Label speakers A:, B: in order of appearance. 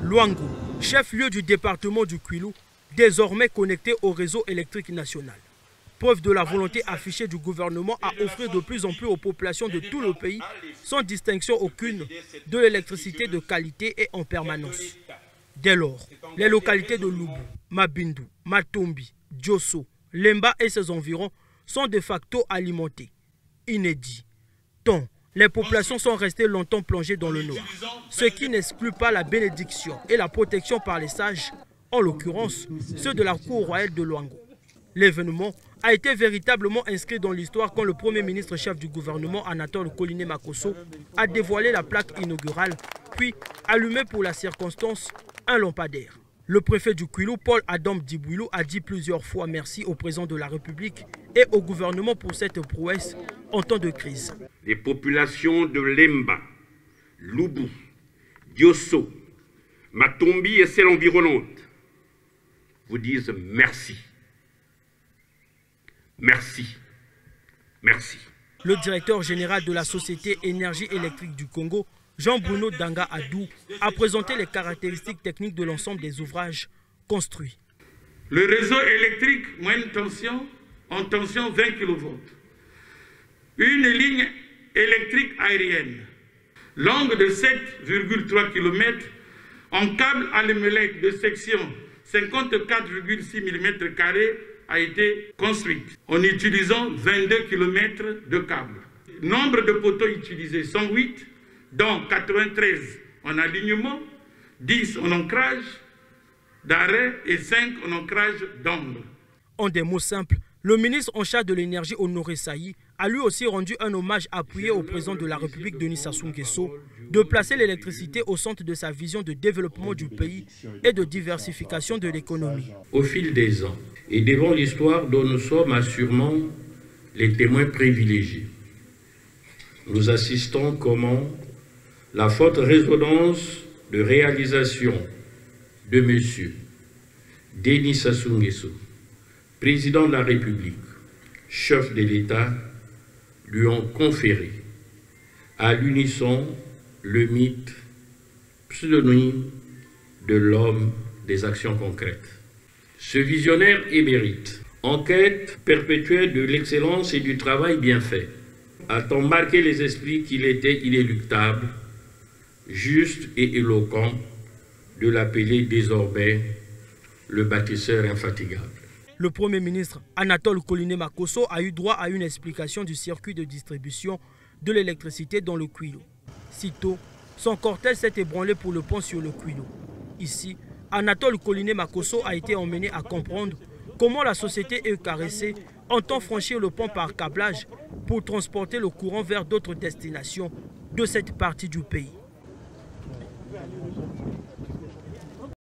A: Luango, chef-lieu du département du Kwilu, désormais connecté au réseau électrique national. Preuve de la volonté affichée du gouvernement à offrir de plus en plus aux populations de tout le pays, sans distinction aucune, de l'électricité de qualité et en permanence. Dès lors, les localités de Lubu, Mabindu, Matombi, Diosso, Lemba et ses environs sont de facto alimentées. Inédit. Tant les populations sont restées longtemps plongées dans le noir, ce qui n'exclut pas la bénédiction et la protection par les sages, en l'occurrence ceux de la cour royale de Luango. L'événement a été véritablement inscrit dans l'histoire quand le premier ministre chef du gouvernement, Anatole Koliné Makosso, a dévoilé la plaque inaugurale, puis allumé pour la circonstance un lampadaire. Le préfet du Kwilu, Paul Adam Dibouilou, a dit plusieurs fois merci au président de la République et au gouvernement pour cette prouesse en temps de crise.
B: Les populations de Lemba, Lubu, Diosso, Matombi et celles environnantes vous disent merci. Merci. Merci.
A: Le directeur général de la Société Énergie électrique du Congo, Jean-Bruno Danga Adou, a présenté les caractéristiques techniques de l'ensemble des ouvrages construits.
C: Le réseau électrique moyenne tension en tension 20 kV. Une ligne électrique aérienne, longue de 7,3 km, en câble Alémelec de section 54,6 mm² a été construite en utilisant 22 km de câbles. Nombre de poteaux utilisés 108, dont 93 en alignement, 10 en ancrage d'arrêt et 5 en ancrage d'angle.
A: En des mots simples, le ministre en charge de l'énergie Honoré Saï a lui aussi rendu un hommage appuyé au président de la République Denis Sassou Nguesso de placer l'électricité au centre de sa vision de développement du pays et de diversification de l'économie.
D: Au fil des ans et devant l'histoire dont nous sommes assurément les témoins privilégiés, nous assistons comment la forte résonance de réalisation de M. Denis Sassou Nguesso, président de la République, chef de l'État, lui ont conféré à l'unisson le mythe pseudonyme de l'homme des actions concrètes. Ce visionnaire émérite, en quête perpétuelle de l'excellence et du travail bien fait, a tant marqué les esprits qu'il était inéluctable, juste et éloquent, de l'appeler désormais le bâtisseur infatigable.
A: Le Premier ministre Anatole Koliné Makosso a eu droit à une explication du circuit de distribution de l'électricité dans le Kwilu. Sitôt, son cortège s'est ébranlé pour le pont sur le Kwilu. Ici, Anatole Koliné Makosso a été emmené à comprendre comment la société EUCAREC entend franchir le pont par câblage pour transporter le courant vers d'autres destinations de cette partie du pays.